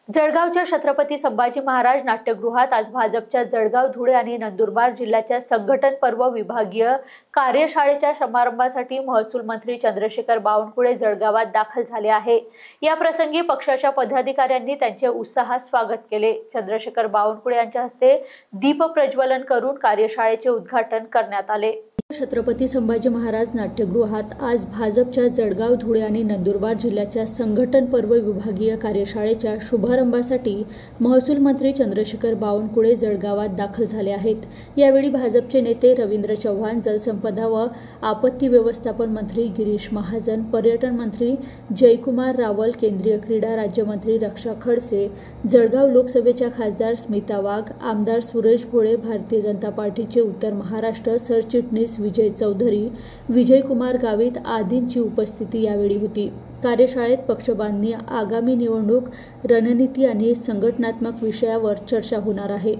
जळगावच्या छत्रपती संभाजी महाराज नाट्यगृहात आज भाजपच्या जळगाव, धुळे आणि नंदुरबार जिल्ह्याच्या संघटन पर्व विभागीय कार्यशाळेच्या समारंभासाठी महसूल मंत्री चंद्रशेखर बावनकुळे जळगावात दाखल झाले आहे। या प्रसंगी पक्षाच्या पदाधिकाऱ्यांनी त्यांचे उत्साहात स्वागत केले। चंद्रशेखर बावनकुळे यांच्या हस्ते दीप प्रज्वलन करून कार्यशाळेचे उद्घाटन करण्यात आले। छत्रपती संभाजी महाराज नाट्यगृहात आज भाजपच्या जळगाव, धुळे आणि नंदुरबार जिल्ह्याच्या संघटन पर्व विभागीय कार्यशाळेच्या शुभारंभासाठी महसूल मंत्री चंद्रशेखर बावनकुळे जळगावात दाखल झाले आहेत। यावेळी भाजपचे नेते रवींद्र चव्हाण, जलसंपदा व आपत्ती व्यवस्थापन मंत्री गिरीश महाजन, पर्यटन मंत्री जयकुमार रावल, केंद्रीय क्रीडा राज्यमंत्री रक्षा खडसे, जळगाव लोकसभेच्या खासदार स्मिता वाघ, आमदार सुरेश भोळे, भारतीय जनता पार्टीचे उत्तर महाराष्ट्र सरचिटणीस विजय चौधरी, विजयकुमार गावित आदींची उपस्थिती यावेळी होती। कार्यशाळेत पक्षबांधणी, आगामी निवडणूक रणनीती आणि संघटनात्मक विषयावर चर्चा होणार आहे।